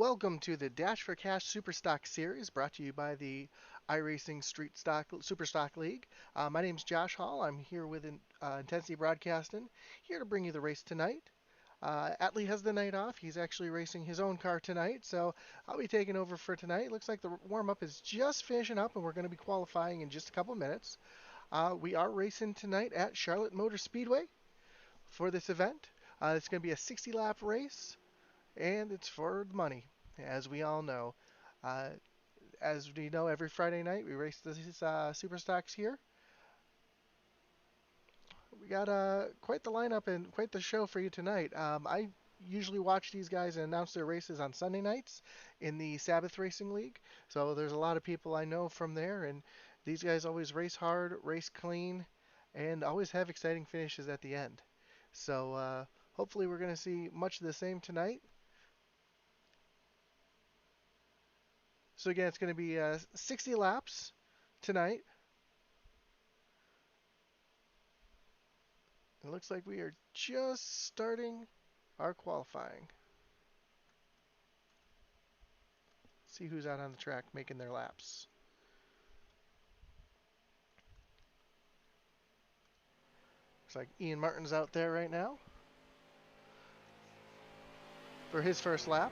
welcome to the Dash for Cash Superstock Series brought to you by the iRacing Street Stock Superstock League. My name's Josh Hall. I'm here with Intensity Broadcasting, here to bring you the race tonight. Atlee has the night off. He's actually racing his own car tonight, so I'll be taking over for tonight. Looks like the warm-up is just finishing up, and we're going to be qualifying in just a couple minutes. We are racing tonight at Charlotte Motor Speedway for this event. It's going to be a 60-lap race and it's for the money, as we all know. Uh, as we know, every Friday night we race these super stocks here. We got quite the lineup and quite the show for you tonight. I usually watch these guys and announce their races on Sunday nights in the Sabbath Racing League. So there's a lot of people I know from there, and these guys always race hard, race clean, and always have exciting finishes at the end. So hopefully we're going to see much of the same tonight. So again, it's going to be 60 laps tonight. It looks like we are just starting our qualifying. See who's out on the track making their laps. Looks like Ian Martin's out there right now for his first lap.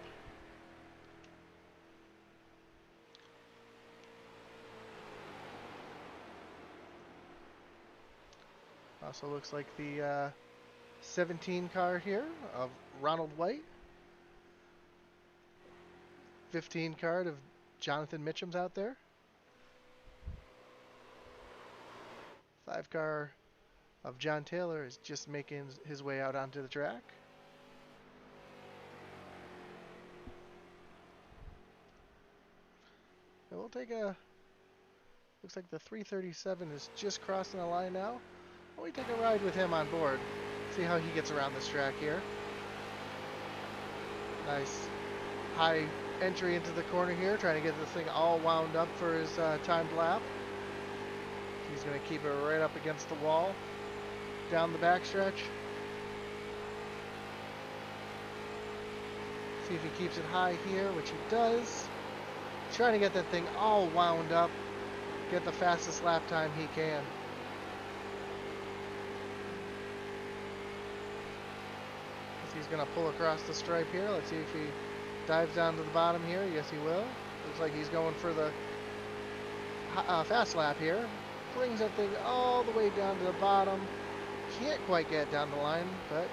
Also looks like the 17 car here of Ronald White. 15 card of Jonathan Mitchum's out there. 5 car of John Taylor is just making his way out onto the track. And we'll take a... Looks like the 337 is just crossing the line now. Well, we take a ride with him on board. See how he gets around this track here. Nice high entry into the corner here, trying to get this thing all wound up for his timed lap. He's going to keep it right up against the wall down the backstretch. See if he keeps it high here, which he does. He's trying to get that thing all wound up, get the fastest lap time he can. He's going to pull across the stripe here. Let's see if he dives down to the bottom here. Yes, he will. Looks like he's going for the fast lap here. Brings that thing all the way down to the bottom. Can't quite get down the line, but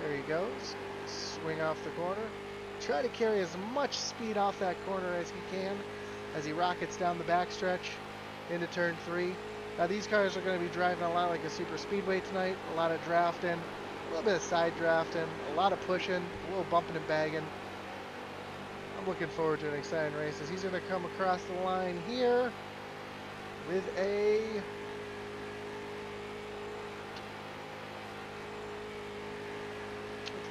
there he goes. Swing off the corner. Try to carry as much speed off that corner as he can as he rockets down the backstretch into turn 3. Now these cars are going to be driving a lot like a super speedway tonight. A lot of drafting, a little bit of side drafting, a lot of pushing, a little bumping and bagging. I'm looking forward to an exciting race as he's going to come across the line here with a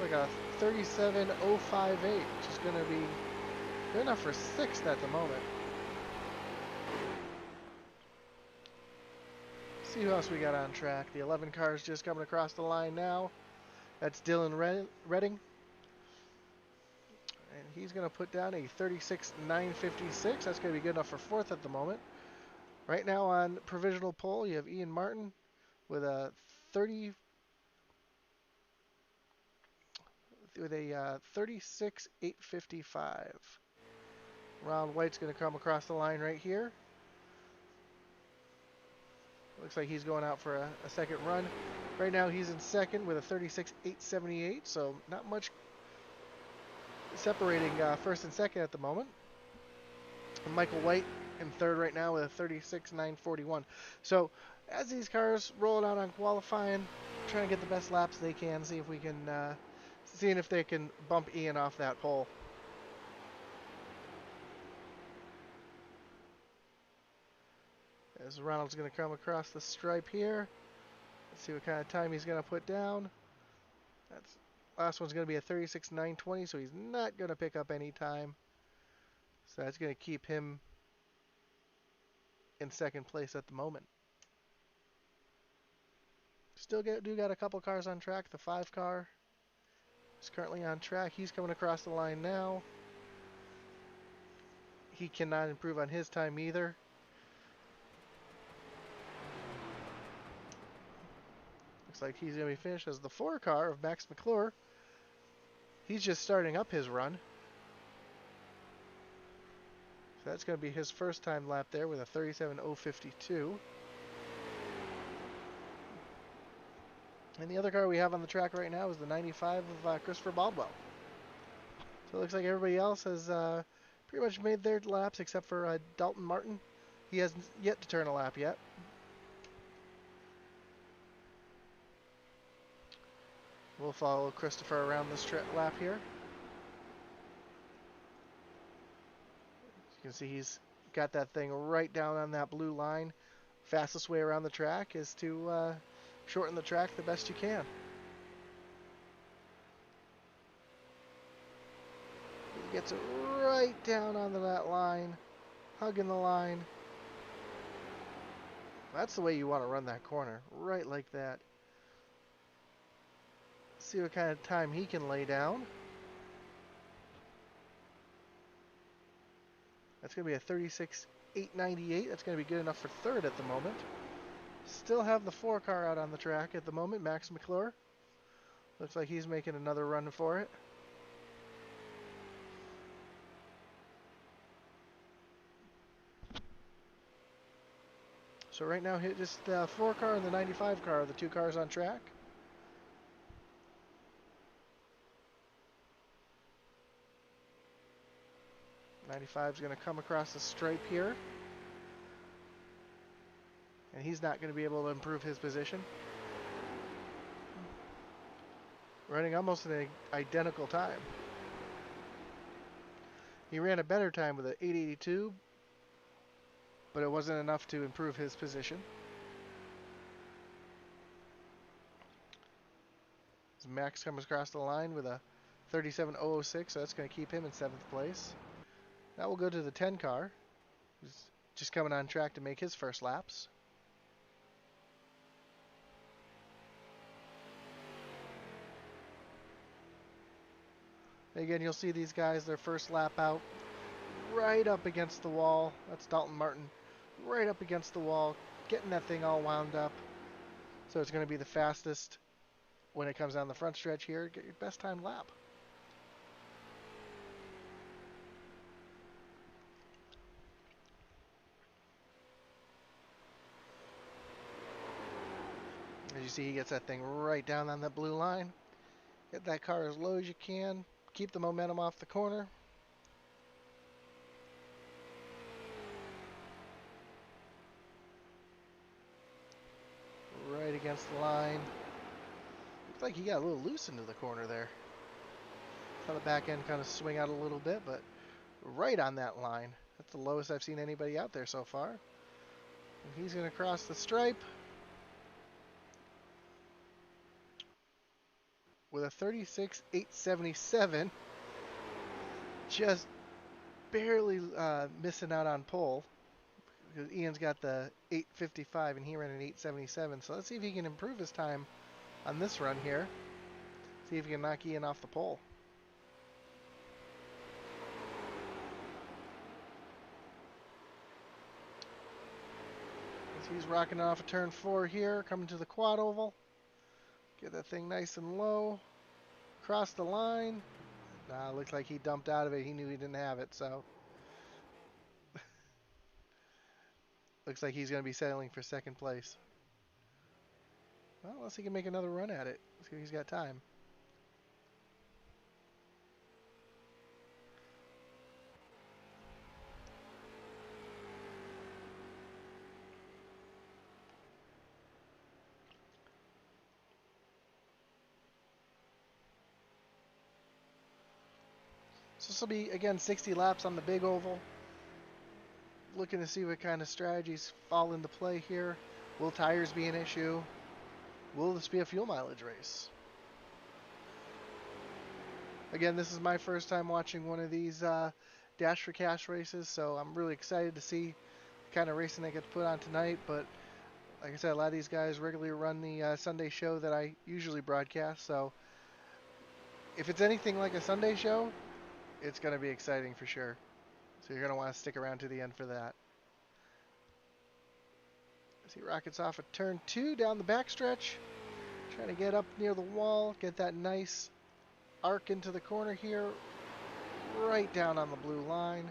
looks like a 37.058, which is going to be good enough for 6th at the moment. See who else we got on track. The 11 car is just coming across the line now. That's Dylan Redding. And he's going to put down a 36.956. That's going to be good enough for 4th at the moment. Right now on provisional pole, you have Ian Martin with a 36.855. Ron White's going to come across the line right here. Looks like he's going out for a second run. Right now he's in second with a 36.878, so not much separating first and second at the moment. And Michael White in third right now with a 36.941. So as these cars roll it out on qualifying, trying to get the best laps they can, see if we can, seeing if they can bump Ian off that pole. As Ronald's going to come across the stripe here. Let's see what kind of time he's going to put down. That's last one's going to be a 36.920, so he's not going to pick up any time. So that's going to keep him in second place at the moment. Still got a couple cars on track. The 5 car is currently on track. He's coming across the line now. he cannot improve on his time either. Looks like he's going to be finished as the 4 car of Max McClure. He's just starting up his run. So that's going to be his first time lap there with a 37.052. And the other car we have on the track right now is the 95 of Christopher Baldwell. So it looks like everybody else has pretty much made their laps except for Dalton Martin. He hasn't yet to turn a lap yet. We'll follow Christopher around this lap here. As you can see, he's got that thing right down on that blue line. Fastest way around the track is to shorten the track the best you can. He gets it right down onto that line, hugging the line. That's the way you want to run that corner, right like that. See what kind of time he can lay down. That's going to be a 36.898. That's going to be good enough for third at the moment. Still have the 4 car out on the track at the moment, Max McClure. Looks like he's making another run for it. So right now, just the 4 car and the 95 car are the 2 cars on track. '95 is going to come across the stripe here. And he's not going to be able to improve his position. Running almost an identical time. He ran a better time with an 882, but it wasn't enough to improve his position. As Max comes across the line with a 37.006, so that's going to keep him in 7th place. Now we'll go to the 10 car, who's just coming on track to make his first laps. Again, you'll see these guys, their first lap out, right up against the wall. That's Dalton Martin, right up against the wall, getting that thing all wound up. So it's going to be the fastest when it comes down the front stretch here. Get your best time lap. As you see, he gets that thing right down on that blue line. Get that car as low as you can. Keep the momentum off the corner. Right against the line. Looks like he got a little loose into the corner there. Saw the back end kind of swing out a little bit, but right on that line. That's the lowest I've seen anybody out there so far. And he's going to cross the stripe with a 36.877. Just barely missing out on pole. Because Ian's got the 8.55 and he ran an 8.77. So let's see if he can improve his time on this run here. See if he can knock Ian off the pole. So he's rocking off a turn 4 here, coming to the quad oval. Get that thing nice and low. Cross the line. Nah, looks like he dumped out of it. He knew he didn't have it, so. Looks like he's going to be settling for 2nd place. Well, let's see if he can make another run at it. Let's see if he's got time. So this will be, again, 60 laps on the big oval. Looking to see what kind of strategies fall into play here. Will tires be an issue? Will this be a fuel mileage race? Again, this is my first time watching one of these Dash for Cash races, so I'm really excited to see the kind of racing they get to put on tonight. But like I said, a lot of these guys regularly run the Sunday show that I usually broadcast, so if it's anything like a Sunday show, it's going to be exciting for sure. So you're going to want to stick around to the end for that. As he rockets off at turn 2 down the backstretch. Trying to get up near the wall, get that nice arc into the corner here. Right down on the blue line.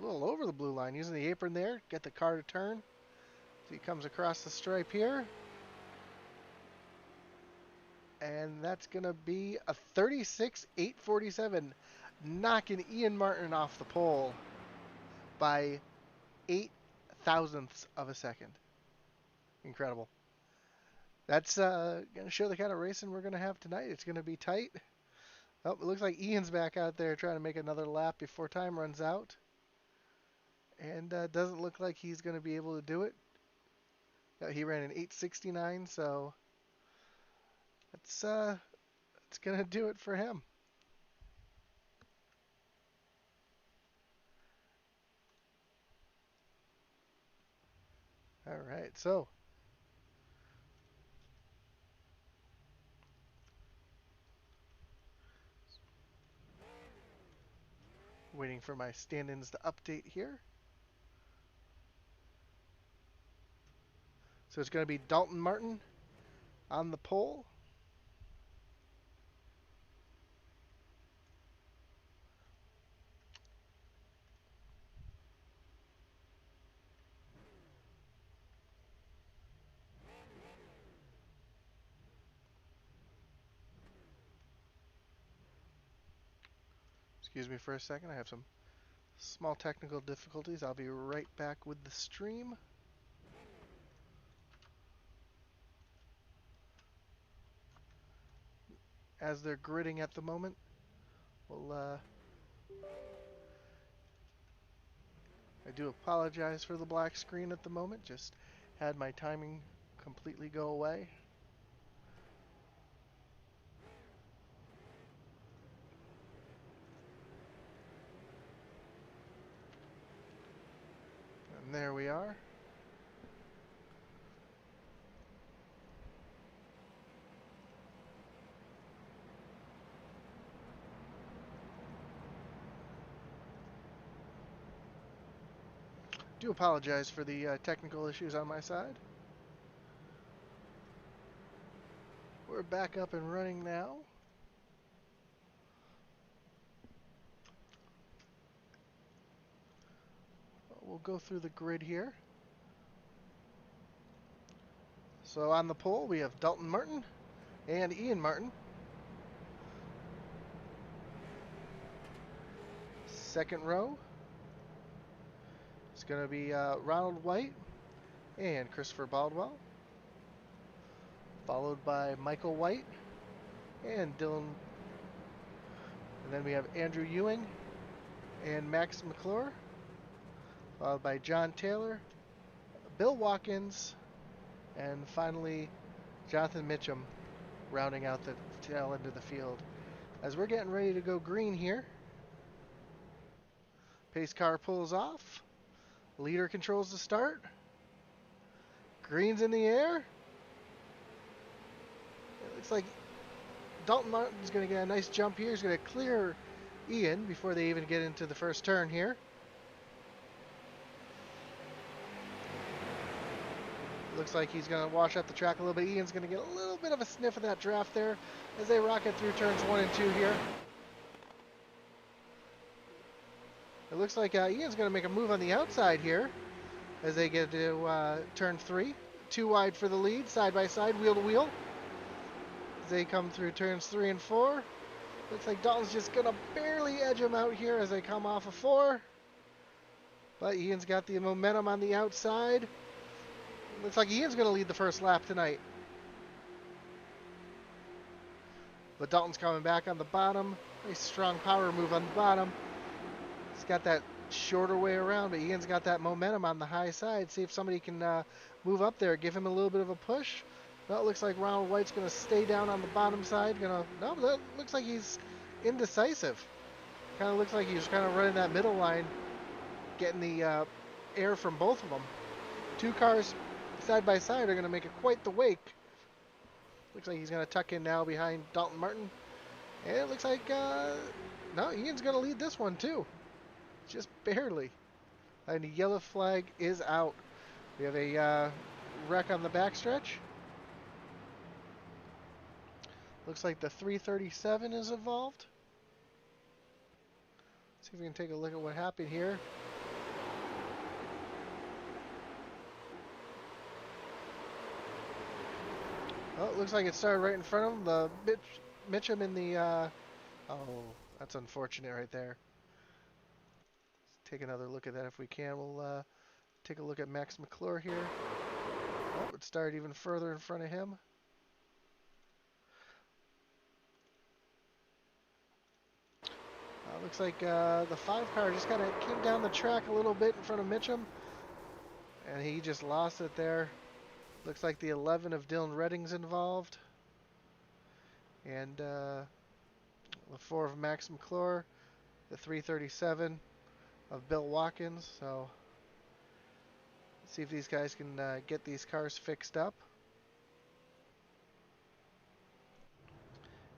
A little over the blue line, using the apron there, get the car to turn. So he comes across the stripe here. And that's going to be a 36.847, knocking Ian Martin off the pole by 8 thousandths of a second. Incredible. That's going to show the kind of racing we're going to have tonight. It's going to be tight. Oh, it looks like Ian's back out there trying to make another lap before time runs out. And doesn't look like he's going to be able to do it. He ran an 8:69, so it's going to do it for him. All right, so waiting for my stand-ins to update here. So it's going to be Dalton Martin on the pole. Excuse me for a second. I have some small technical difficulties. I'll be right back with the stream. As they're gridding at the moment, we'll I do apologize for the black screen at the moment. Just had my timing completely go away. And there we are. Do apologize for the technical issues on my side. We're back up and running now. We'll go through the grid here. So on the pole we have Dalton Martin and Ian Martin. Second row, it's going to be Ronald White and Christopher Baldwell, followed by Michael White and Dylan. And then we have Andrew Ewing and Max McClure, followed by John Taylor, Bill Watkins, and finally Jonathan Mitchum rounding out the tail end of the field. As we're getting ready to go green here, pace car pulls off, leader controls the start, green's in the air. It looks like Dalton Martin's going to get a nice jump here. He's going to clear Ian before they even get into the first turn here. Looks like he's going to wash up the track a little bit. Ian's going to get a little bit of a sniff of that draft there as they rocket through turns 1 and 2 here. It looks like Ian's going to make a move on the outside here as they get to turn 3. 2 wide for the lead, side by side, wheel to wheel. As they come through turns 3 and 4. Looks like Dalton's just going to barely edge him out here as they come off of 4. But Ian's got the momentum on the outside. Looks like Ian's going to lead the first lap tonight. But Dalton's coming back on the bottom. Nice strong power move on the bottom. He's got that shorter way around, but Ian's got that momentum on the high side. See if somebody can move up there, give him a little bit of a push. Well, it looks like Ronald White's going to stay down on the bottom side. No, that looks like he's indecisive. Kind of looks like he's kind of running that middle line, getting the air from both of them. 2 cars side by side are going to make it quite the wake. Looks like he's going to tuck in now behind Dalton Martin And it looks like, no, Ian's going to lead this one too. Just barely. And the yellow flag is out. We have a wreck on the backstretch. Looks like the 337 is involved. See if we can take a look at what happened here. Well, it looks like it started right in front of him. The Mitchum in the, oh, that's unfortunate right there. Let's take another look at that if we can. We'll take a look at Max McClure here. Oh, it started even further in front of him. Looks like the 5 car just kind of came down the track a little bit in front of Mitchum. And he just lost it there. Looks like the 11 of Dylan Redding's involved. And the 4 of Max McClure. The 337 of Bill Watkins. So let's see if these guys can get these cars fixed up.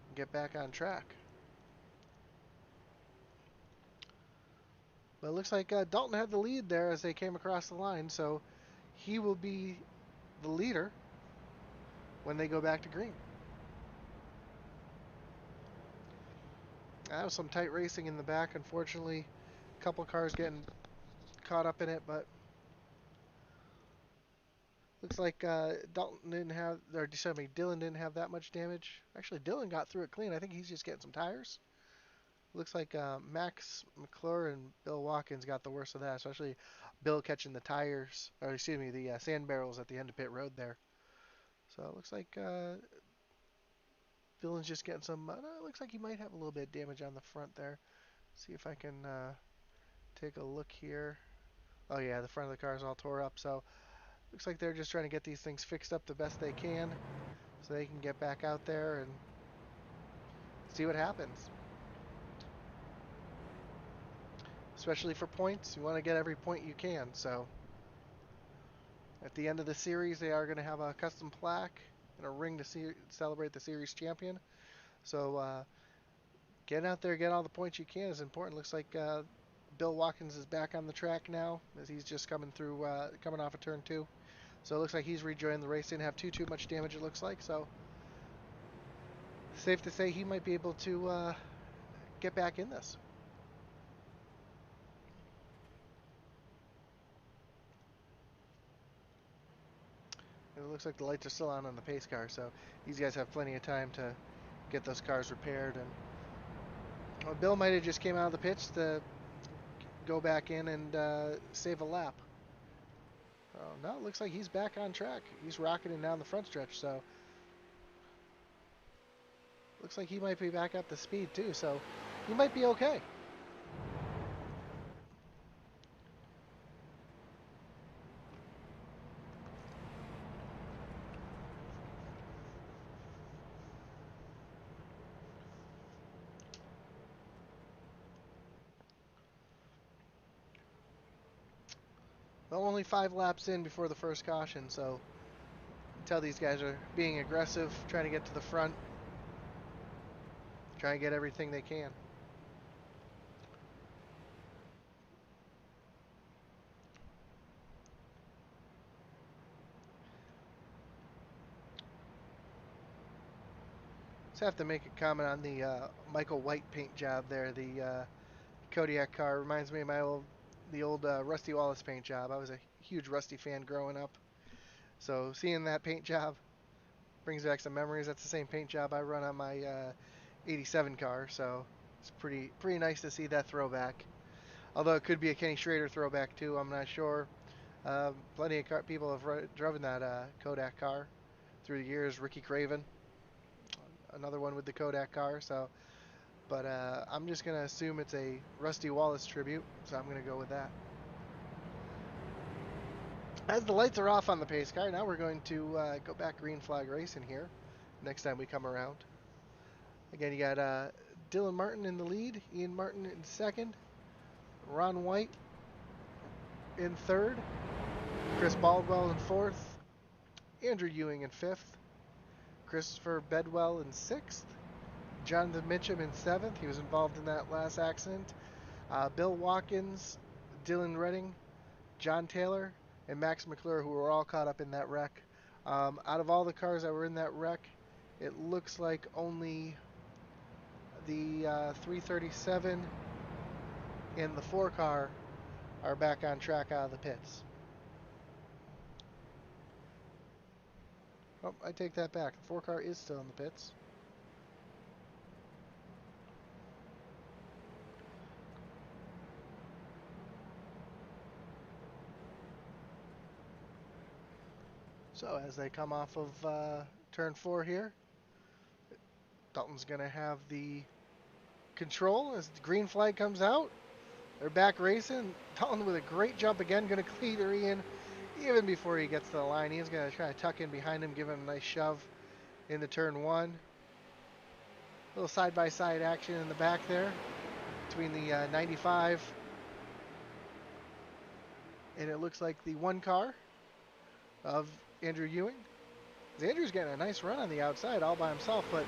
And get back on track. But it looks like Dalton had the lead there as they came across the line. So he will be the leader when they go back to green. That was some tight racing in the back. Unfortunately, a couple cars getting caught up in it, but looks like Dalton didn't have, or excuse me, Dylan didn't have that much damage. Actually, Dylan got through it clean. I think he's just getting some tires. Looks like Max McClure and Bill Watkins got the worst of that, especially Bill catching the tires, or excuse me, the sand barrels at the end of pit road there. So it looks like Dylan's just getting some, it looks like he might have a little bit of damage on the front there. See if I can take a look here. Oh yeah, the front of the car is all tore up, so looks like they're just trying to get these things fixed up the best they can so they can get back out there and see what happens. Especially for points, you want to get every point you can. So at the end of the series, they are going to have a custom plaque and a ring to celebrate the series champion. So get out there, get all the points you can is important. Looks like Bill Watkins is back on the track now as he's just coming through, coming off of turn 2. So it looks like he's rejoined the race. Didn't have too much damage, it looks like. So safe to say he might be able to get back in this. And it looks like the lights are still on the pace car, so these guys have plenty of time to get those cars repaired. And well, Bill might have just came out of the pits to go back in and save a lap. Oh, no, it looks like he's back on track. He's rocketing down the front stretch, so looks like he might be back up to speed too, so he might be okay. Well, only 5 laps in before the first caution, so you can tell these guys are being aggressive, trying to get to the front, trying to get everything they can. Just have to make a comment on the Michael White paint job there. The Kodiak car reminds me of the old Rusty Wallace paint job. I was a huge Rusty fan growing up, so seeing that paint job brings back some memories. That's the same paint job I run on my 87 car, so it's pretty nice to see that throwback. Although it could be a Kenny Schrader throwback too, I'm not sure. Plenty of people have driven that Kodak car through the years. Ricky Craven, another one with the Kodak car. So, but I'm just gonna assume it's a Rusty Wallace tribute, so I'm gonna go with that. As the lights are off on the pace car, now we're going to go back green flag racing here next time we come around. Again, you got Dylan Martin in the lead, Ian Martin in second, Ron White in third, Chris Baldwell in fourth, Andrew Ewing in fifth, Christopher Bedwell in sixth, Jonathan Mitchum in 7th. He was involved in that last accident. Bill Watkins, Dylan Redding, John Taylor, and Max McClure, who were all caught up in that wreck. Out of all the cars that were in that wreck, it looks like only the 337 and the 4 car are back on track out of the pits. Oh, I take that back. The 4 car is still in the pits. So as they come off of turn 4 here, Dalton's going to have the control as the green flag comes out. They're back racing. Dalton with a great jump again, going to clear Ian even before he gets to the line. Ian's going to try to tuck in behind him, give him a nice shove into turn 1. Little side-by-side action in the back there between the 95 and it looks like the 1 car of Andrew Ewing. Andrew's getting a nice run on the outside all by himself, but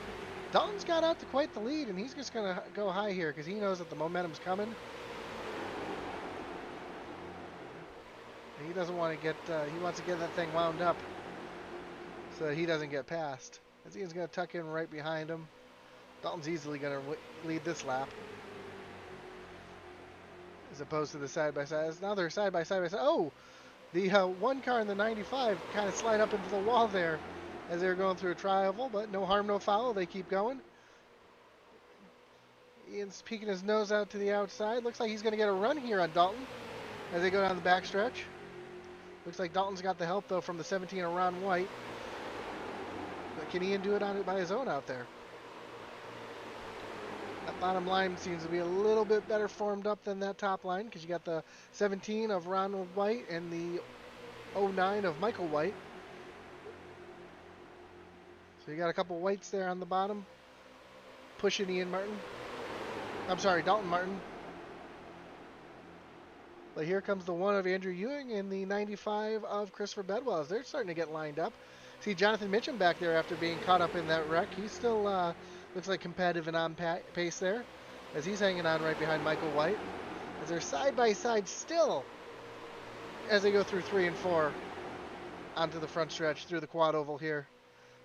Dalton's got out to quite the lead, and he's just going to go high here because he knows that the momentum's coming. And he doesn't want to get, he wants to get that thing wound up so that he doesn't get past. As Ian's going to tuck in right behind him. Dalton's easily going to lead this lap. As opposed to the side-by-side. Now they're side-by-side. Oh! The 1 car in the 95 kind of slide up into the wall there as they're going through a tri-oval, but no harm, no foul. They keep going. Ian's peeking his nose out to the outside. Looks like he's going to get a run here on Dalton as they go down the backstretch. Looks like Dalton's got the help, though, from the 17 of Ron White. But can Ian do it on it by his own out there? That bottom line seems to be a little bit better formed up than that top line because you got the 17 of Ronald White and the 09 of Michael White. So you got a couple Whites there on the bottom pushing Ian Martin. I'm sorry, Dalton Martin. But here comes the 1 of Andrew Ewing and the 95 of Christopher Bedwell. They're starting to get lined up. See Jonathan Mitchum back there after being caught up in that wreck. He's still looks like competitive and on pace there as he's hanging on right behind Michael White. As they're side by side still as they go through 3 and 4 onto the front stretch through the quad oval here.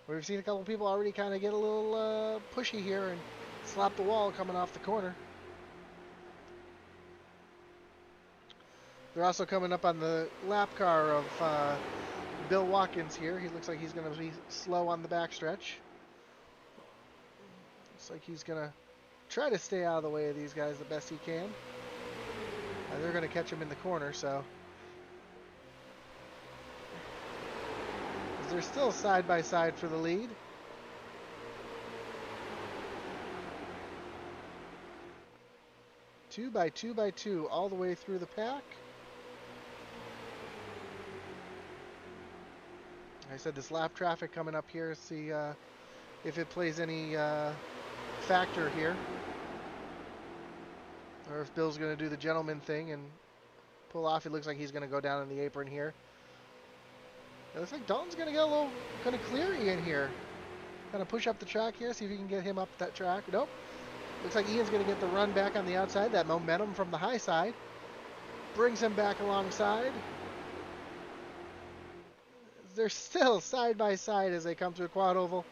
We've seen a couple people already kind of get a little pushy here and slap the wall coming off the corner. They're also coming up on the lap car of Bill Watkins here. He looks like he's going to be slow on the backstretch. Looks like he's going to try to stay out of the way of these guys the best he can. They're going to catch him in the corner, so. They're still side by side for the lead. Two by two all the way through the pack. Like I said, this lap traffic coming up here, see if it plays any factor here. Or if Bill's going to do the gentleman thing and pull off. It looks like he's going to go down in the apron here. It looks like Dalton's going to get a little, going to clear Ian here. Kind of push up the track here, see if he can get him up that track. Nope. Looks like Ian's going to get the run back on the outside. That momentum from the high side brings him back alongside. They're still side by side as they come through a quad oval.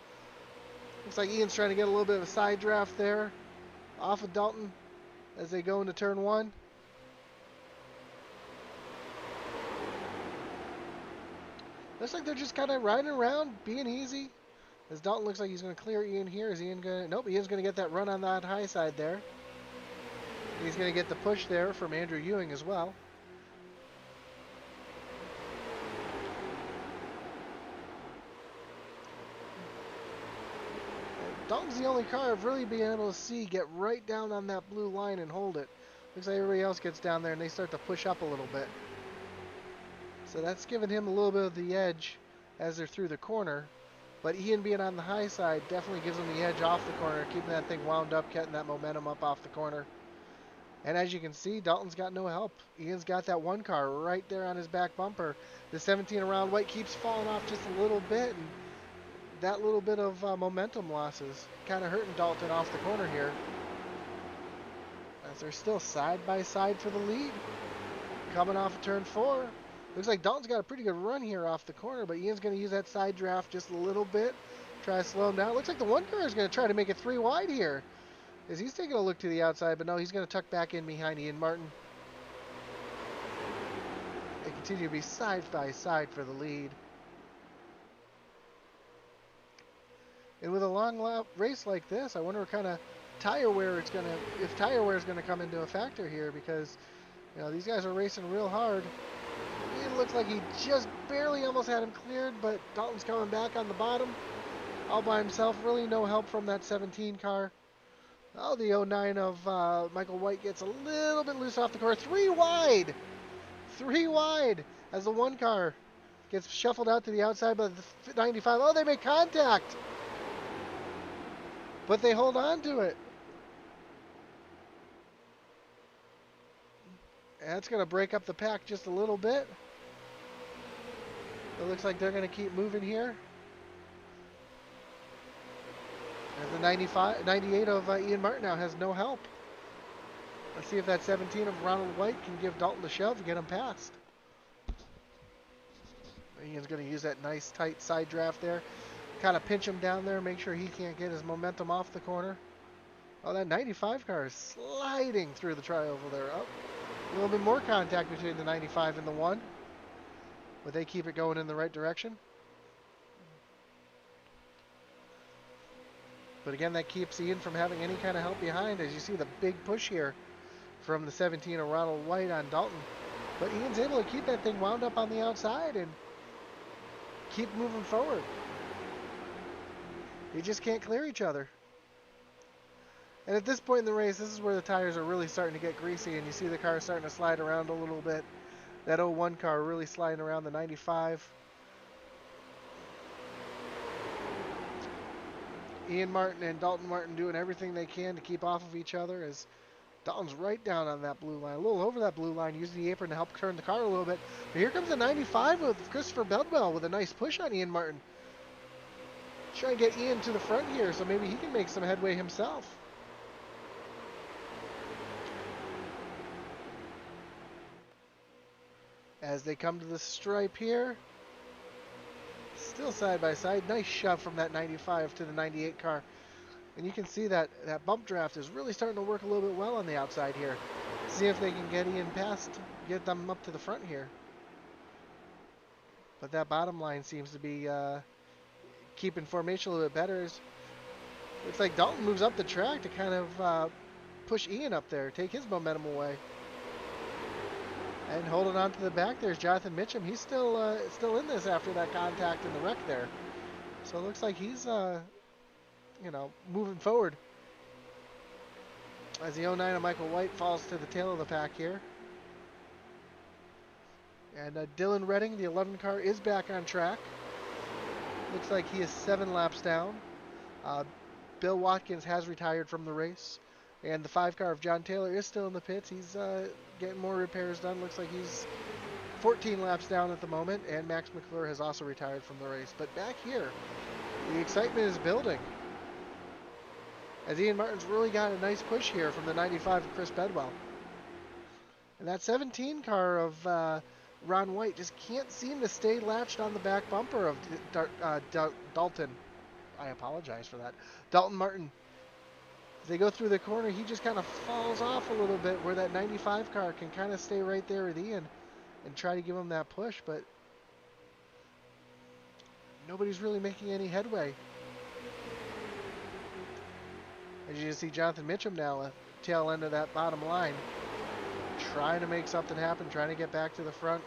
Looks like Ian's trying to get a little bit of a side draft there off of Dalton as they go into turn 1. Looks like they're just kind of riding around, being easy. As Dalton looks like he's going to clear Ian here. Is Ian going to... Nope, Ian's going to get that run on that high side there. He's going to get the push there from Andrew Ewing as well. Dalton's the only car I've really been able to see get right down on that blue line and hold it. Looks like everybody else gets down there and they start to push up a little bit. So that's giving him a little bit of the edge as they're through the corner. But Ian being on the high side definitely gives him the edge off the corner, keeping that thing wound up, getting that momentum up off the corner. And as you can see, Dalton's got no help. Ian's got that 1 car right there on his back bumper. The 17 around White keeps falling off just a little bit. And that little bit of momentum losses kind of hurting Dalton off the corner here, as they're still side by side for the lead. Coming off of turn 4. Looks like Dalton's got a pretty good run here off the corner, but Ian's going to use that side draft just a little bit. Try to slow him down. Looks like the one car is going to try to make it 3 wide here, as he's taking a look to the outside, but no, he's going to tuck back in behind Ian Martin. They continue to be side by side for the lead. And with a long lap race like this, I wonder what kind of tire wear it's going to, if tire wear is going to come into a factor here, because you know, these guys are racing real hard. It looks like he just barely almost had him cleared, but Dalton's coming back on the bottom all by himself. Really no help from that 17 car. Oh, the 09 of Michael White gets a little bit loose off the car. 3 wide! 3 wide as the one car gets shuffled out to the outside by the 95. Oh, they make contact! But they hold on to it. That's going to break up the pack just a little bit. It looks like they're going to keep moving here. As the 98 of Ian Martin now has no help. Let's see if that 17 of Ronald White can give Dalton a shove to get him past. Ian's going to use that nice tight side draft there. Kind of pinch him down there, make sure he can't get his momentum off the corner. Oh, that 95 car is sliding through the tri-oval there. Oh, a little bit more contact between the 95 and the 1. But they keep it going in the right direction. But again, that keeps Ian from having any kind of help behind, as you see the big push here from the 17 of Ronald White on Dalton. But Ian's able to keep that thing wound up on the outside and keep moving forward. You just can't clear each other. And at this point in the race, this is where the tires are really starting to get greasy, and you see the car starting to slide around a little bit. That 01 car really sliding around the 95. Ian Martin and Dalton Martin doing everything they can to keep off of each other, as Dalton's right down on that blue line, a little over that blue line, using the apron to help turn the car a little bit. But here comes the 95 with Christopher Bedwell with a nice push on Ian Martin. Trying to get Ian to the front here so maybe he can make some headway himself. As they come to the stripe here, still side by side, nice shove from that 95 to the 98 car. And you can see that bump draft is really starting to work a little bit well on the outside here. See if they can get Ian past, get them up to the front here. But that bottom line seems to be keeping formation a little bit better. Looks like Dalton moves up the track to kind of push Ian up there, take his momentum away. And holding on to the back, there's Jonathan Mitchum. He's still in this after that contact in the wreck there. So it looks like he's, you know, moving forward. As the 09 of Michael White falls to the tail of the pack here. And Dylan Redding, the 11 car, is back on track. Looks like he is 7 laps down. Bill Watkins has retired from the race. And the 5 car of John Taylor is still in the pits. He's getting more repairs done. Looks like he's 14 laps down at the moment. And Max McClure has also retired from the race. But back here, the excitement is building, as Ian Martin's really got a nice push here from the 95 of Chris Bedwell. And that 17 car of Ron White just can't seem to stay latched on the back bumper of Dalton. I apologize for that. Dalton Martin. As they go through the corner, he just kind of falls off a little bit, where that 95 car can kind of stay right there with Ian and try to give him that push, but nobody's really making any headway. As you can see, Jonathan Mitchum now at the tail end of that bottom line, trying to make something happen, trying to get back to the front.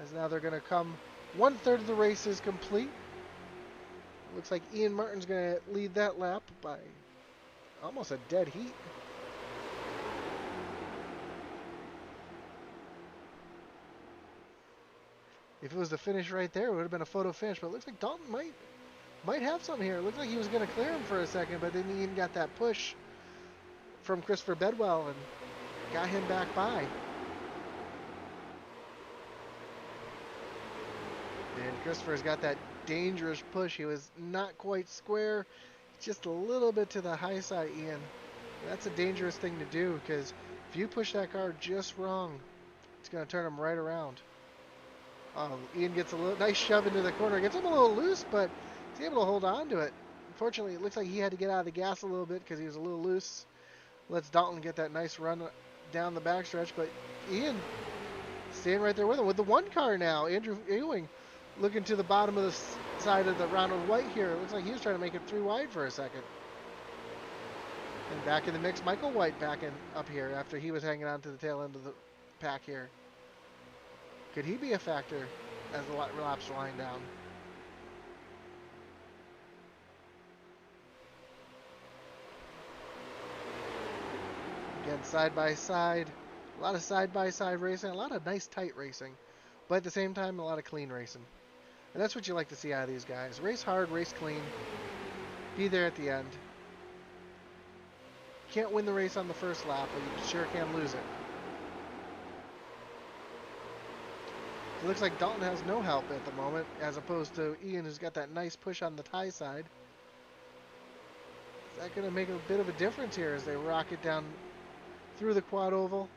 As now they're going to come, 1/3 of the race is complete. Looks like Ian Martin's going to lead that lap by almost a dead heat. If it was the finish right there, it would have been a photo finish, but it looks like Dalton might have some here. It looked like he was going to clear him for a second, but then Ian got that push from Christopher Bedwell and got him back by. And Christopher's got that dangerous push. He was not quite square, just a little bit to the high side, Ian. That's a dangerous thing to do because if you push that car just wrong, it's going to turn him right around. Ian gets a little nice shove into the corner. Gets him a little loose, but he's able to hold on to it. Unfortunately, it looks like he had to get out of the gas a little bit because he was a little loose. Lets Dalton get that nice run down the backstretch, but Ian staying right there with him with the one car now. Andrew Ewing looking to the bottom of the side of the Ronald White here. It looks like he was trying to make it 3 wide for a second. And back in the mix, Michael White back in up here after he was hanging on to the tail end of the pack here. Could he be a factor as the laps wind down? Again, side by side. A lot of side-by-side racing, a lot of nice tight racing, but at the same time, a lot of clean racing. And that's what you like to see out of these guys. Race hard, race clean, be there at the end. Can't win the race on the first lap, but you sure can lose it. It looks like Dalton has no help at the moment, as opposed to Ian, who's got that nice push on the tie side. Is that going to make a bit of a difference here as they rocket down through the quad oval?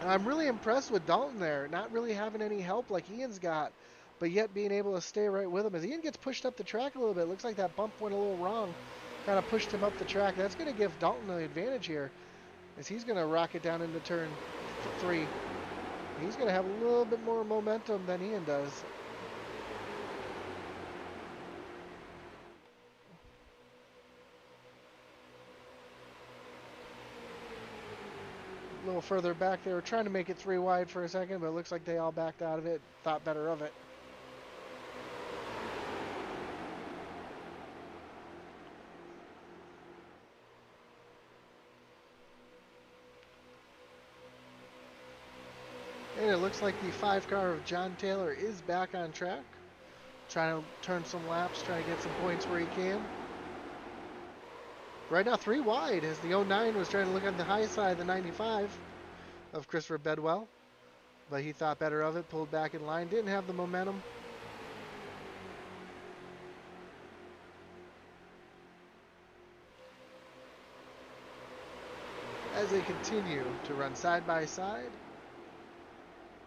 I'm really impressed with Dalton there, not really having any help like Ian's got, but yet being able to stay right with him. As Ian gets pushed up the track a little bit, looks like that bump went a little wrong, kind of pushed him up the track. That's going to give Dalton the advantage here, as he's going to rocket down into turn 3. He's going to have a little bit more momentum than Ian does. A little further back, they were trying to make it 3 wide for a second, but it looks like they all backed out of it, thought better of it. And it looks like the 5 car of John Taylor is back on track, trying to turn some laps, trying to get some points where he can. Right now 3 wide as the 09 was trying to look on the high side of the 95 of Christopher Bedwell, but he thought better of it, pulled back in line, didn't have the momentum. As they continue to run side by side,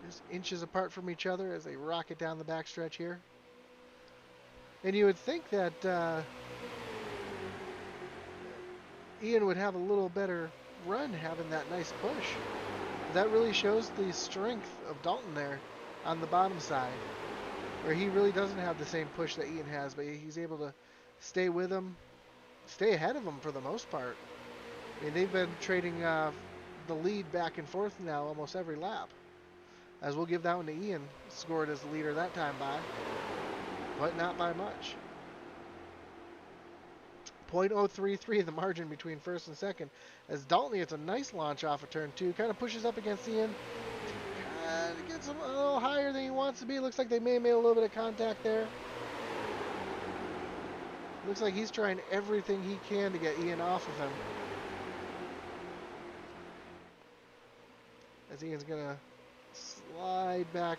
just inches apart from each other as they rocket down the backstretch here. And you would think that Ian would have a little better run having that nice push. That really shows the strength of Dalton there on the bottom side, where he really doesn't have the same push that Ian has, but he's able to stay with him, stay ahead of him for the most part. I mean, they've been trading the lead back and forth now almost every lap. As we'll give that one to Ian, scored as the leader that time by, but not by much. 0.033 the margin between first and second. As Dalton gets a nice launch off of turn 2, kind of pushes up against Ian, gets him a little higher than he wants to be. Looks like they may have made a little bit of contact there. Looks like he's trying everything he can to get Ian off of him. As Ian's gonna slide back.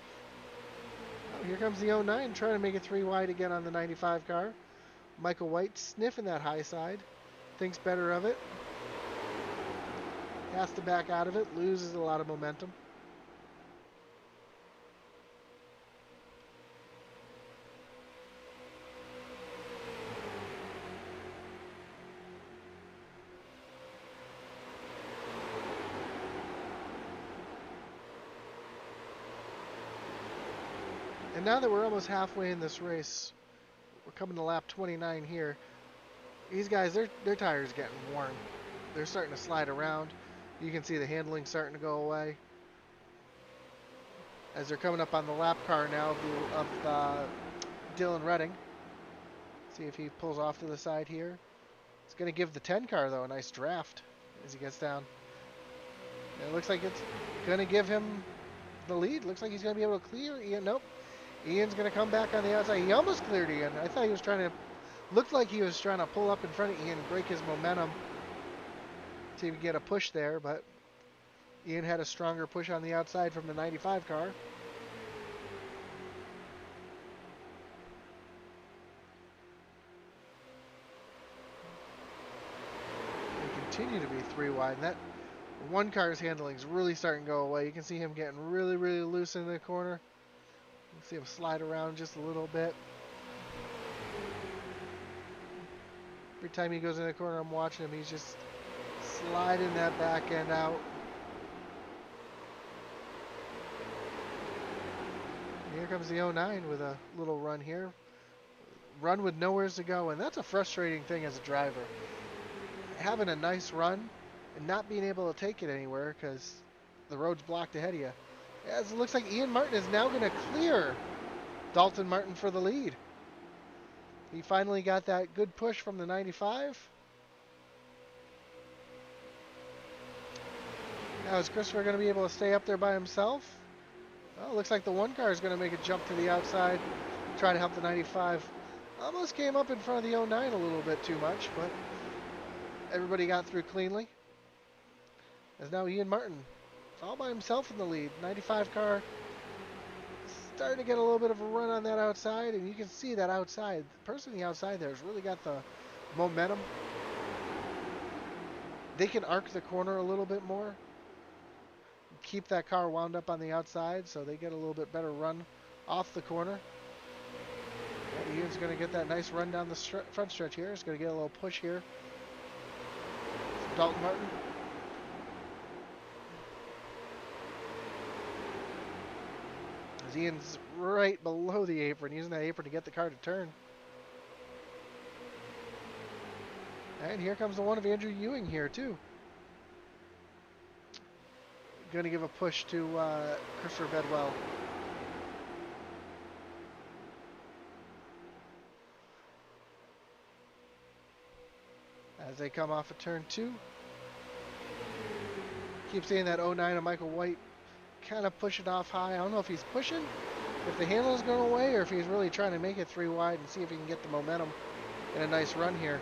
Oh, here comes the 09 trying to make it 3 wide again on the 95 car. Michael White sniffing that high side, thinks better of it, has to back out of it, loses a lot of momentum. And now that we're almost halfway in this race, we're coming to lap 29 here. These guys, their tires getting worn. They're starting to slide around. You can see the handling starting to go away. As they're coming up on the lap car now of Dylan Redding. See if he pulls off to the side here. It's going to give the 10 car, though, a nice draft as he gets down. And it looks like it's going to give him the lead. Looks like he's going to be able to clear Ian. Nope. Ian's going to come back on the outside. He almost cleared Ian. I thought he was trying to, looked like he was trying to pull up in front of Ian and break his momentum to get a push there, but Ian had a stronger push on the outside from the 95 car. They continue to be 3 wide. And that one car's handling is really starting to go away. You can see him getting really, really loose in the corner. You can see him slide around just a little bit. Every time he goes in the corner, I'm watching him. He's just sliding that back end out. Here comes the 09 with a little run here. Run with nowheres to go, and that's a frustrating thing as a driver. Having a nice run and not being able to take it anywhere because the road's blocked ahead of you. As it looks like Ian Martin is now going to clear Dalton Martin for the lead. He finally got that good push from the 95. Now is Christopher going to be able to stay up there by himself? Well, it looks like the one car is going to make a jump to the outside, try to help the 95. Almost came up in front of the 09 a little bit too much, but everybody got through cleanly. As now Ian Martin all by himself in the lead. 95 car starting to get a little bit of a run on that outside, and you can see that outside. The person on the outside there has really got the momentum. They can arc the corner a little bit more. Keep that car wound up on the outside so they get a little bit better run off the corner. And Ian's going to get that nice run down the front stretch here. He's going to get a little push here. Dalton Martin. As Ian's right below the apron, using that apron to get the car to turn. And here comes the one of Andrew Ewing here too. Going to give a push to Christopher Bedwell. As they come off of turn 2. Keep seeing that 09 of Michael White kind of push it off high. I don't know if he's pushing, if the handle is going away, or if he's really trying to make it 3 wide and see if he can get the momentum in a nice run here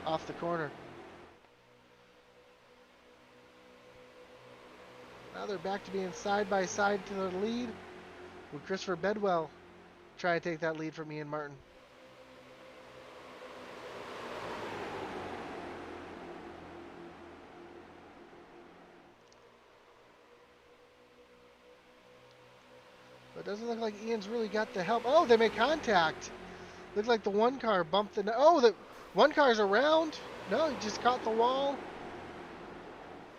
off the corner. Now they're back to being side by side to the lead. Will Christopher Bedwell try to take that lead from Ian Martin? But it doesn't look like Ian's really got the help. Oh, they make contact. Looks like the one car bumped the... Oh, the one car's around. No, he just caught the wall.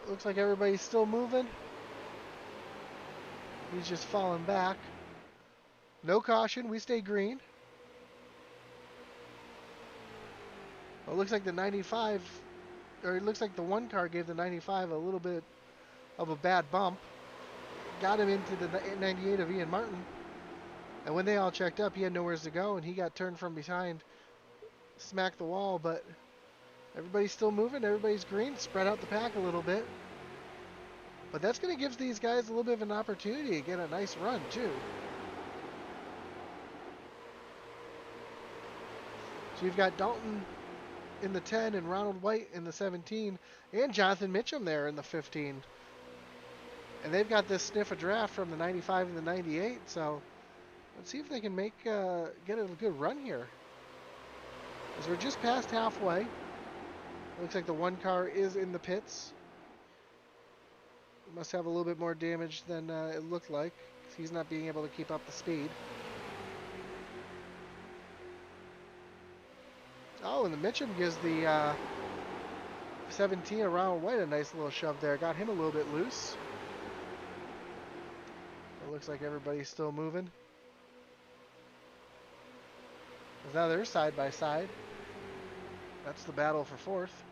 Looks like everybody's still moving. He's just falling back. No caution. We stay green. Well, it looks like the 95, or it looks like the one car gave the 95 a little bit of a bad bump. Got him into the 98 of Ian Martin. And when they all checked up, he had nowhere to go, and he got turned from behind, smacked the wall, but everybody's still moving. Everybody's green. Spread out the pack a little bit. But that's going to give these guys a little bit of an opportunity to get a nice run, too. So you've got Dalton in the 10 and Ronald White in the 17 and Jonathan Mitchum there in the 15. And they've got this sniff of draft from the 95 and the 98. So let's see if they can make get a good run here. As we're just past halfway. Looks like the one car is in the pits. Must have a little bit more damage than it looked like. He's not being able to keep up the speed. Oh, and the Mitchum gives the 17 around White a nice little shove there. Got him a little bit loose. It looks like everybody's still moving. Now they're side by side. That's the battle for fourth.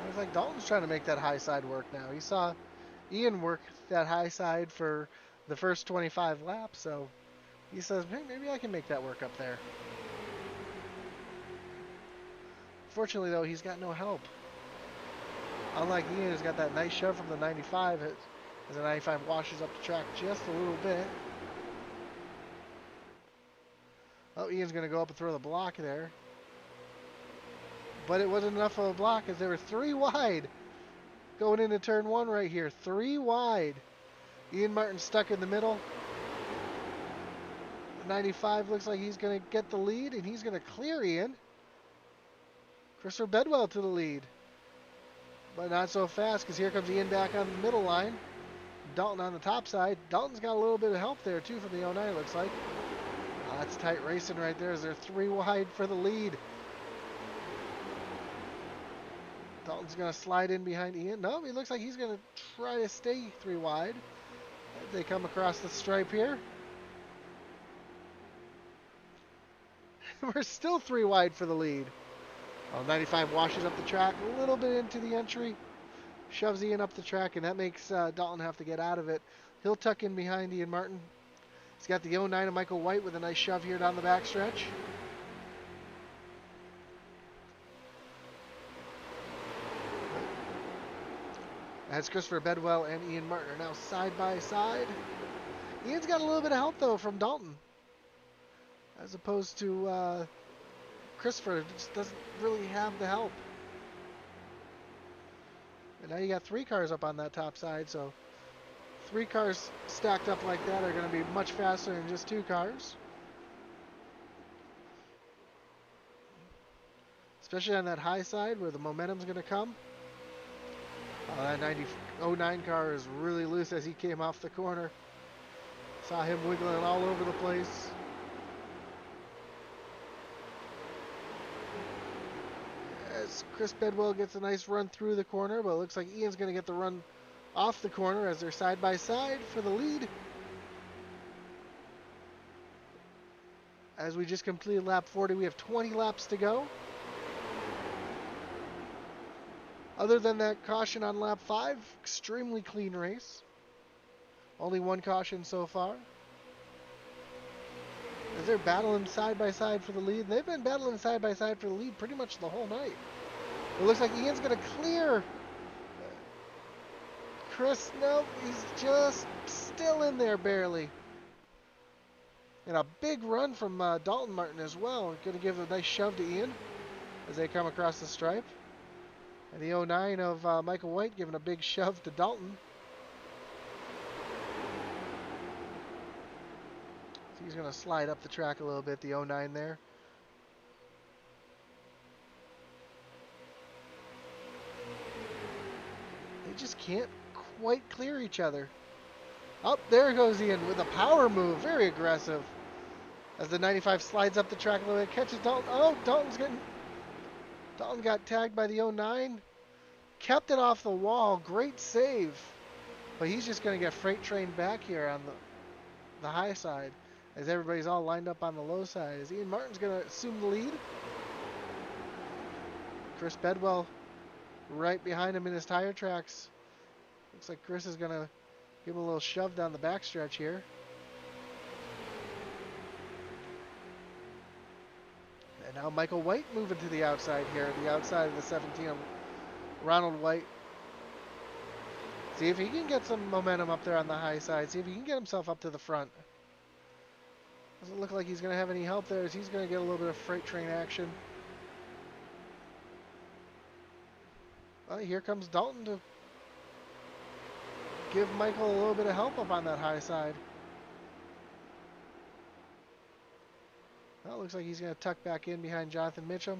It's like Dalton's trying to make that high side work now. He saw Ian work that high side for the first 25 laps, so he says, hey, maybe I can make that work up there. Fortunately, though, he's got no help. Unlike Ian, who's got that nice shove from the 95, as the 95 washes up the track just a little bit. Oh, Ian's going to go up and throw the block there. but it wasn't enough of a block as they were 3 wide going into turn 1 right here. 3 wide. Ian Martin stuck in the middle. 95 looks like he's going to get the lead, and he's going to clear Ian. Christopher Bedwell to the lead. But not so fast, because here comes Ian back on the middle line. Dalton on the top side. Dalton's got a little bit of help there, too, from the 09, looks like. That's tight racing right there as they're 3 wide for the lead. Dalton's going to slide in behind Ian. No, he looks like he's going to try to stay 3 wide as they come across the stripe here. We're still 3 wide for the lead. Well, 95 washes up the track a little bit into the entry. Shoves Ian up the track, and that makes Dalton have to get out of it. He'll tuck in behind Ian Martin. He's got the 09 of Michael White with a nice shove here down the backstretch. As Christopher Bedwell and Ian Martin are now side by side. Ian's got a little bit of help, though, from Dalton. As opposed to Christopher, just doesn't really have the help. And now you got 3 cars up on that top side, so 3 cars stacked up like that are going to be much faster than just 2 cars. Especially on that high side where the momentum's going to come. That 09 car is really loose as he came off the corner. Saw him wiggling all over the place. As Chris Bedwell gets a nice run through the corner, but it looks like Ian's going to get the run off the corner as they're side by side for the lead. As we just completed lap 40, we have 20 laps to go. Other than that caution on lap 5, extremely clean race. Only 1 caution so far. As they're battling side by side for the lead. They've been battling side by side for the lead pretty much the whole night. It looks like Ian's going to clear Chris. Nope, he's just still in there barely. And a big run from Dalton Martin as well. Going to give a nice shove to Ian as they come across the stripe. And the 09 of Michael White giving a big shove to Dalton. So he's going to slide up the track a little bit, the 09 there. They just can't quite clear each other. Up there goes Ian with a power move, very aggressive. As the 95 slides up the track a little bit, catches Dalton. Oh, Dalton got tagged by the 09. Kept it off the wall. Great save. But he's just going to get freight trained back here on the high side as everybody's all lined up on the low side. As Ian Martin's going to assume the lead. Chris Bedwell right behind him in his tire tracks. Looks like Chris is going to give him a little shove down the backstretch here. And now Michael White moving to the outside here, the outside of the 17 of Ronald White. See if he can get some momentum up there on the high side. See if he can get himself up to the front. Doesn't look like he's going to have any help there as he's going to get a little bit of freight train action. Well, here comes Dalton to give Michael a little bit of help up on that high side. Well, looks like he's going to tuck back in behind Jonathan Mitchum.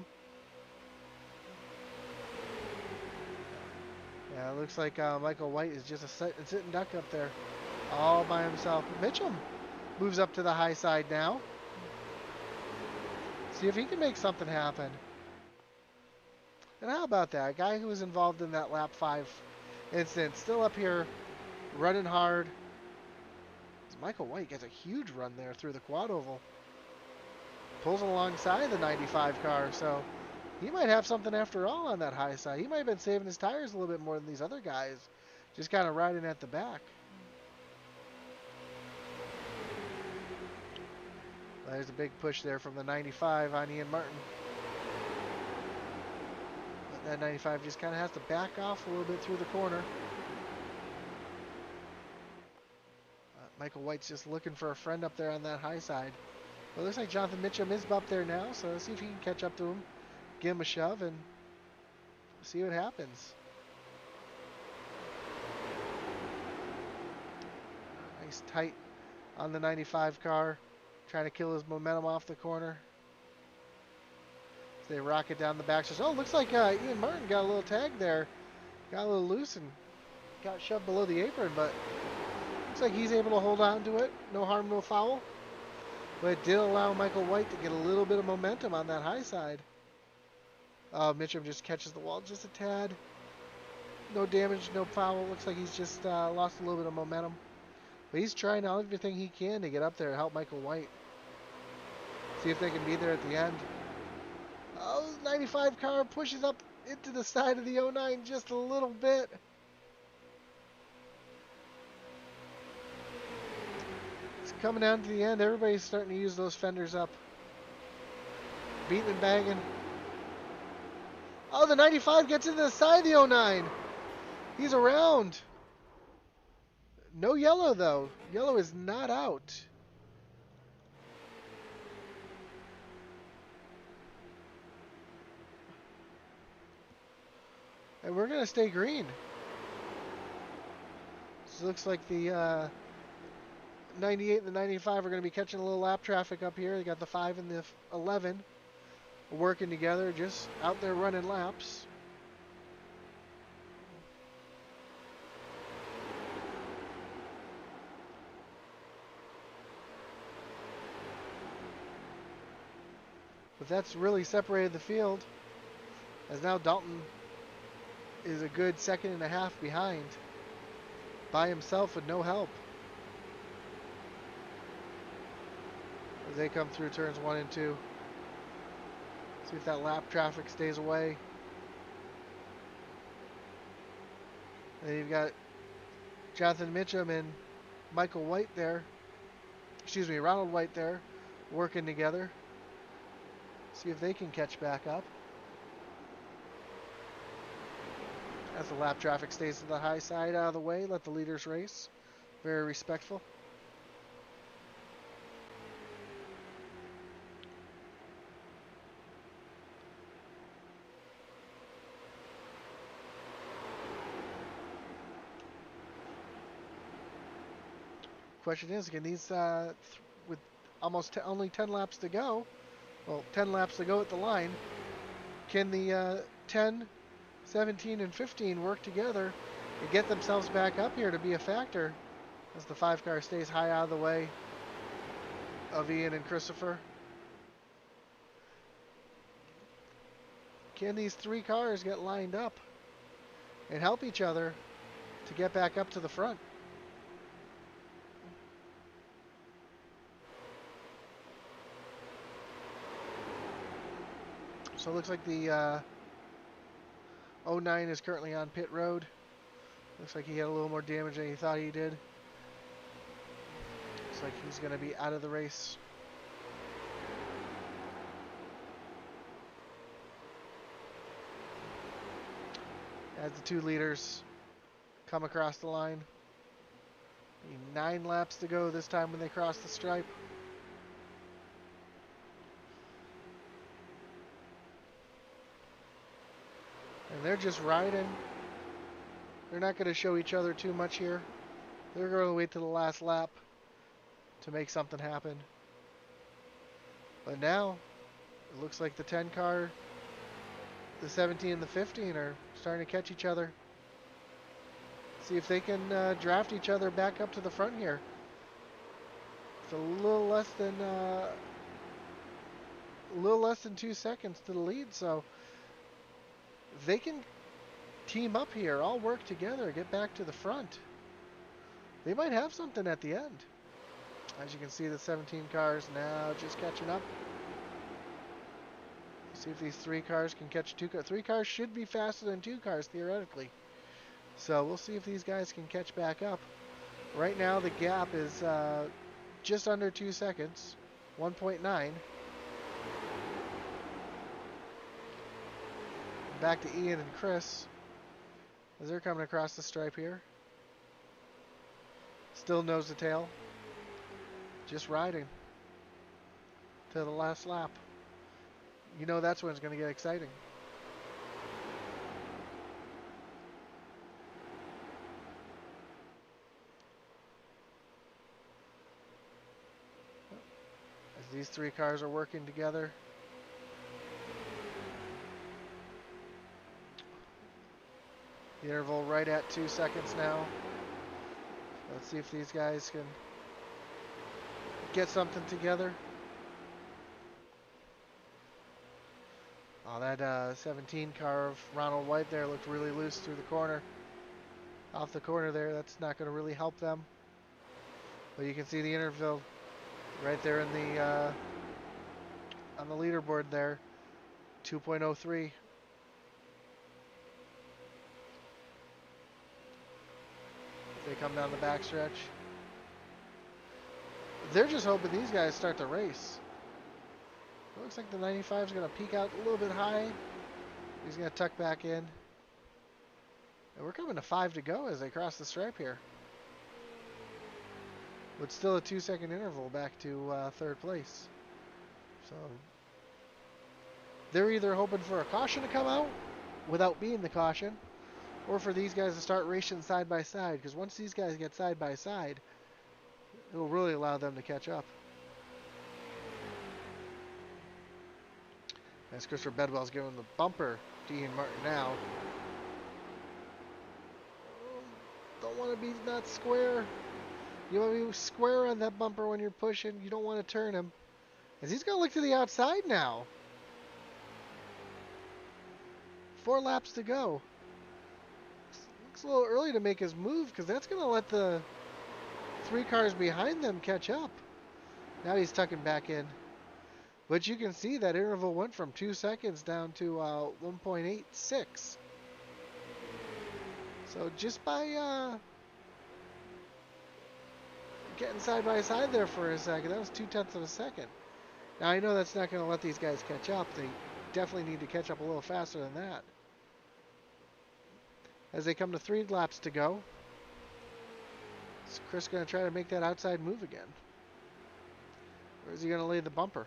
Yeah, it looks like Michael White is just a sitting duck up there all by himself. Mitchum moves up to the high side now. See if he can make something happen. And how about that? A guy who was involved in that lap 5 incident, still up here running hard. Michael White gets a huge run there through the quad oval. Pulls alongside the 95 car, so he might have something after all on that high side. He might have been saving his tires a little bit more than these other guys, just kind of riding at the back. There's a big push there from the 95 on Ian Martin. But that 95 just kind of has to back off a little bit through the corner. Michael White's just looking for a friend up there on that high side. Well, it looks like Jonathan Mitchum is up there now, so let's see if he can catch up to him, give him a shove, and See what happens. Nice tight on the 95 car. Trying to kill his momentum off the corner. They rocket down the backstretch. Oh, looks like Ian Martin got a little tag there. Got a little loose and got shoved below the apron, but looks like he's able to hold on to it. No harm, no foul. But it did allow Michael White to get a little bit of momentum on that high side. Mitchum just catches the wall just a tad. No damage, no foul. Looks like he's just lost a little bit of momentum. But he's trying everything he can to get up there and help Michael White. See if they can be there at the end. Oh, 95 car pushes up into the side of the 09 just a little bit. It's coming down to the end. Everybody's starting to use those fenders up. Beating and banging. Oh, the 95 gets into the side of the 09. He's around. No yellow, though. Yellow is not out. And we're going to stay green. So it looks like the 98 and the 95 are going to be catching a little lap traffic up here. They got the 5 and the 11 working together, just out there running laps. But that's really separated the field, as now Dalton is a good second and a half behind by himself with no help. As they come through turns 1 and 2. See if that lap traffic stays away. And you've got Jonathan Mitchum and Michael White there. Excuse me, Ronald White there working together. See if they can catch back up. As the lap traffic stays to the high side out of the way, let the leaders race. Very respectful. Question is, can these, with almost only 10 laps to go, well, 10 laps to go at the line, can the 10, 17, and 15 work together and get themselves back up here to be a factor as the 5 car stays high out of the way of Ian and Christopher? Can these 3 cars get lined up and help each other to get back up to the front? So it looks like the 09 is currently on pit road. Looks like he had a little more damage than he thought he did. Looks like he's going to be out of the race. As the 2 leaders come across the line. 9 laps to go this time when they cross the stripe. And they're just riding. They're not going to show each other too much here. They're going to wait till the last lap to make something happen. But now, it looks like the 10 car, the 17 and the 15 are starting to catch each other. See if they can draft each other back up to the front here. It's a little less than 2 seconds to the lead, so if they can team up here, all work together, get back to the front, they might have something at the end. As you can see, the 17 cars now just catching up. See if these 3 cars can catch 2 cars. 3 cars should be faster than 2 cars theoretically. So we'll see if these guys can catch back up. Right now the gap is just under 2 seconds, 1.9. Back to Ian and Chris as they're coming across the stripe here. Still nose to tail. Just riding to the last lap. You know that's when it's going to get exciting. These three cars are working together. The interval right at 2 seconds now. Let's see if these guys can get something together. Oh, that 17 car of Ronald White there looked really loose through the corner. Off the corner there, that's not going to really help them. But you can see the interval right there in the on the leaderboard there, 2.03. They come down the backstretch. They're just hoping these guys start the race. It looks like the 95 is going to peak out a little bit high. He's going to tuck back in. And we're coming to 5 to go as they cross the stripe here. But still a 2-second interval back to third place. So they're either hoping for a caution to come out without being the caution, or for these guys to start racing side by side, because once these guys get side by side, it will really allow them to catch up. As Christopher Bedwell's giving the bumper to Ian Martin now. Don't want to be not square. You want to be square on that bumper when you're pushing. You don't want to turn him. As he's going to look to the outside now. 4 laps to go. Looks a little early to make his move because that's going to let the 3 cars behind them catch up. Now he's tucking back in. But you can see that interval went from 2 seconds down to 1.86. So just by getting side by side there for a second, that was 0.2 of a second. Now I know that's not going to let these guys catch up. They definitely need to catch up a little faster than that. As they come to 3 laps to go, is Chris going to try to make that outside move again? Or is he going to lay the bumper?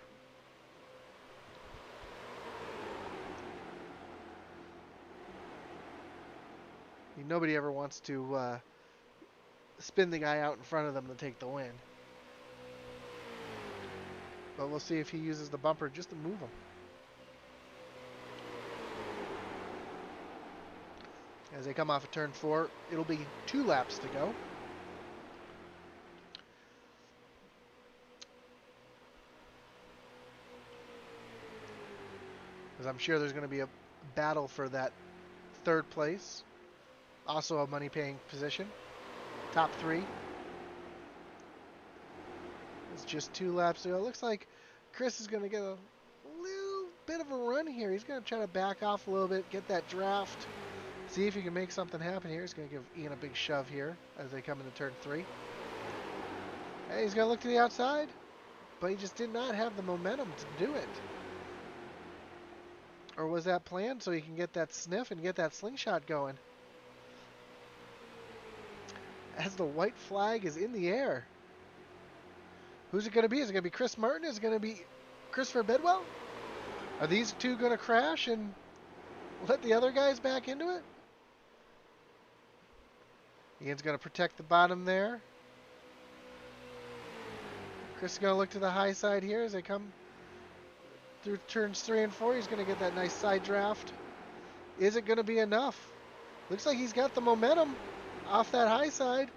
Nobody ever wants to spin the guy out in front of them to take the win. But we'll see if he uses the bumper just to move him. As they come off of turn 4, it'll be 2 laps to go. Because I'm sure there's going to be a battle for that 3rd place. Also a money-paying position. Top 3. It's just 2 laps to go. It looks like Chris is going to get a little bit of a run here. He's going to try to back off a little bit, get that draft, see if he can make something happen here. He's going to give Ian a big shove here as they come into turn 3. Hey, he's going to look to the outside, but he just did not have the momentum to do it. Or was that planned so he can get that sniff and get that slingshot going? As the white flag is in the air. Who's it going to be? Is it going to be Chris Martin? Is it going to be Christopher Bedwell? Are these 2 going to crash and let the other guys back into it? Ian's going to protect the bottom there. Chris is going to look to the high side here as they come through turns 3 and 4. He's going to get that nice side draft. Is it going to be enough? Looks like he's got the momentum off that high side.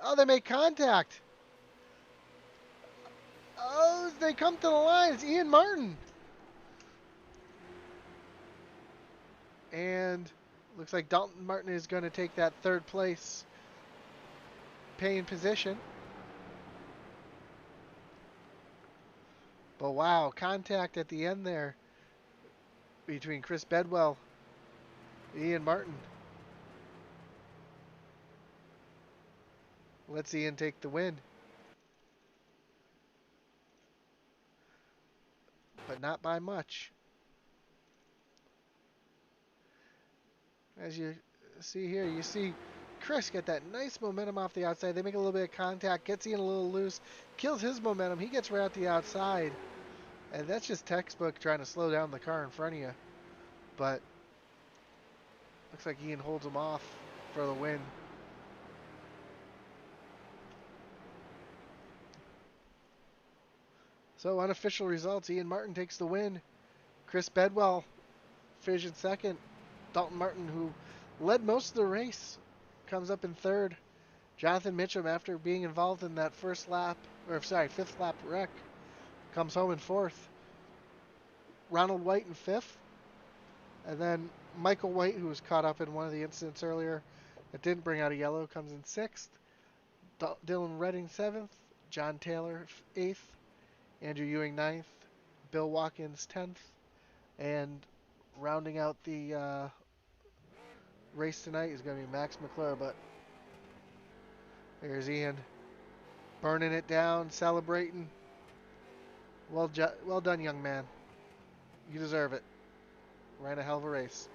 Oh, they make contact. Oh, they come to the line. It's Ian Martin. And looks like Dalton Martin is going to take that 3rd place paying position. But wow, contact at the end there between Chris Bedwell and Ian Martin. Let's Ian take the win. But not by much. As you see here, you see Chris get that nice momentum off the outside. They make a little bit of contact, gets Ian a little loose, kills his momentum. He gets right out the outside. And that's just textbook trying to slow down the car in front of you. But looks like Ian holds him off for the win. So unofficial results: Ian Martin takes the win. Chris Bedwell finished in second. Dalton Martin, who led most of the race, comes up in third. Jonathan Mitchum, after being involved in that fifth lap wreck, comes home in fourth. Ronald White in fifth. And then Michael White, who was caught up in one of the incidents earlier that didn't bring out a yellow, comes in sixth. Dylan Redding seventh. John Taylor eighth. Andrew Ewing ninth. Bill Watkins 10th. And rounding out the race tonight is going to be Max McClure. But there's Ian burning it down, celebrating. Well done, young man. You deserve it. Ran a hell of a race.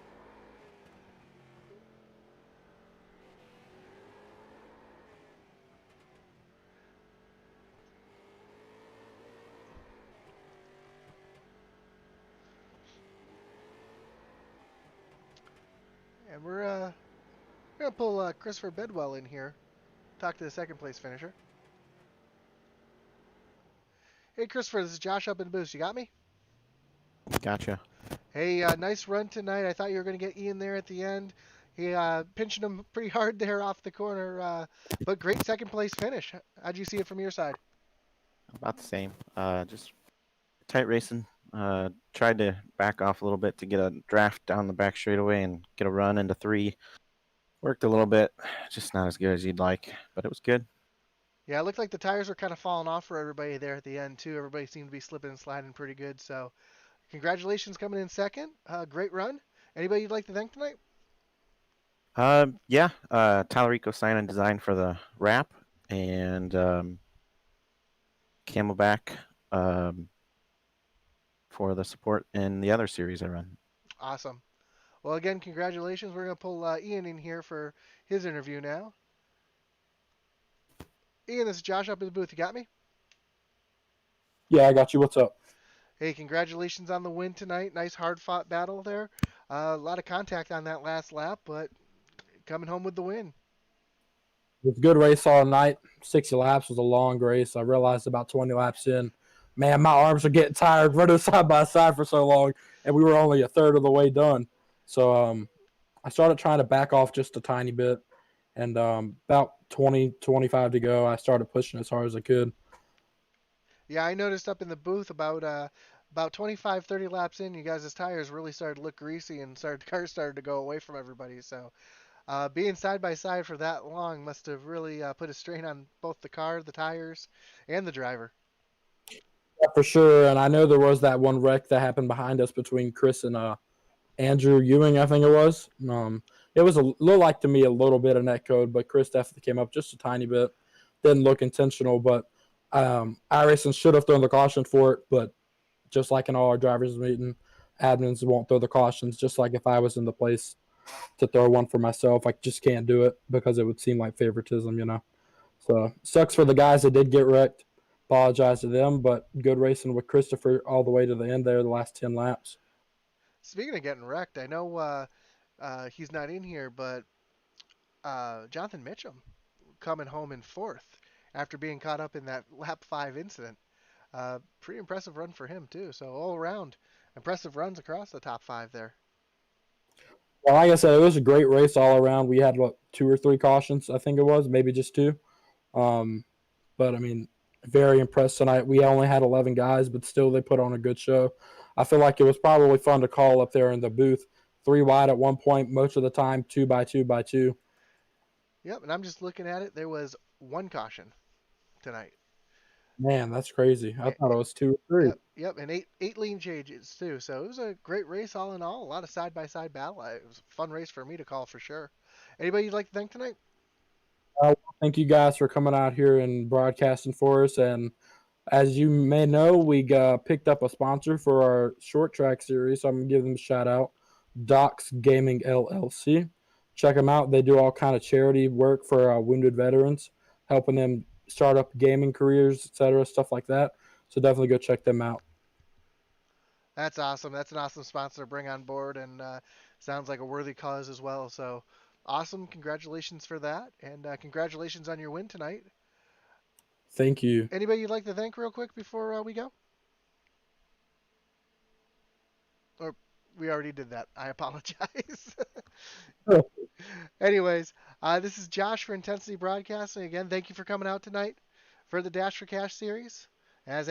And we're gonna pull Christopher Bedwell in here. Talk to the second place finisher. Hey, Christopher, this is Josh up in the booth. You got me? Gotcha. Hey, nice run tonight. I thought you were going to get Ian there at the end. He pinching him pretty hard there off the corner, but great second place finish. How'd you see it from your side? About the same. Just tight racing. Tried to back off a little bit to get a draft down the back straightaway and get a run into three. Worked a little bit, just not as good as you'd like, but it was good. Yeah, it looked like the tires were kind of falling off for everybody there at the end too. Everybody seemed to be slipping and sliding pretty good. So, congratulations coming in second. Great run. Anybody you'd like to thank tonight? Yeah. Talarico Sign and Design for the wrap and Camelback for the support in the other series I run. Awesome. Well, again, congratulations. We're going to pull Ian in here for his interview now. Ian, this is Josh up in the booth. You got me? Yeah, I got you. What's up? Hey, congratulations on the win tonight. Nice hard fought battle there. A lot of contact on that last lap, but coming home with the win. It was a good race all night. 60 laps was a long race. I realized about 20 laps in, man, my arms are getting tired running side by side for so long, and we were only a third of the way done. So I started trying to back off just a tiny bit, and about 20, 25 to go, I started pushing as hard as I could. Yeah, I noticed up in the booth about 25, 30 laps in, you guys' tires really started to look greasy and cars started to go away from everybody. So being side by side for that long must have really put a strain on both the car, the tires, and the driver. Yeah, for sure, and I know there was that one wreck that happened behind us between Chris and Andrew Ewing, I think it was. It was a little like to me a little bit of net code, but Chris definitely came up just a tiny bit. Didn't look intentional, but iRacing should have thrown the caution for it. But just like in all our drivers' meeting, admins won't throw the cautions. Just like if I was in the place to throw one for myself, I just can't do it because it would seem like favoritism, you know. So sucks for the guys that did get wrecked. Apologize to them, but good racing with Christopher all the way to the end there, the last 10 laps. Speaking of getting wrecked, I know he's not in here, but Jonathan Mitchum coming home in fourth after being caught up in that lap 5 incident. Pretty impressive run for him too. So all around, impressive runs across the top 5 there. Well, like I said, it was a great race all around. We had what, two or three cautions, I think it was, maybe just two. Um, but I mean, very impressed tonight. We only had 11 guys, but still they put on a good show. I feel like it was probably fun to call up there in the booth. Three wide at one point, most of the time, two by two by two. Yep, and I'm just looking at it. There was one caution tonight. Man, that's crazy. I Eh, thought eh, it was two or three. yep, and eight lean changes too. So it was a great race all in all. A lot of side by side battle. It was a fun race for me to call for sure. Anybody you'd like to thank tonight? Thank you guys for coming out here and broadcasting for us. And as you may know, we picked up a sponsor for our short track series. So I'm going to give them a shout out. Docs Gaming LLC. Check them out. They do all kind of charity work for wounded veterans, helping them start up gaming careers, etc., stuff like that. So definitely go check them out. That's awesome. That's an awesome sponsor to bring on board, and sounds like a worthy cause as well. So awesome. Congratulations for that, and congratulations on your win tonight. Thank you. Anybody you'd like to thank real quick before we go? Or we already did that. I apologize. Oh. Anyways, this is Josh for Intensity Broadcasting. Again, thank you for coming out tonight for the Dash for Cash series. As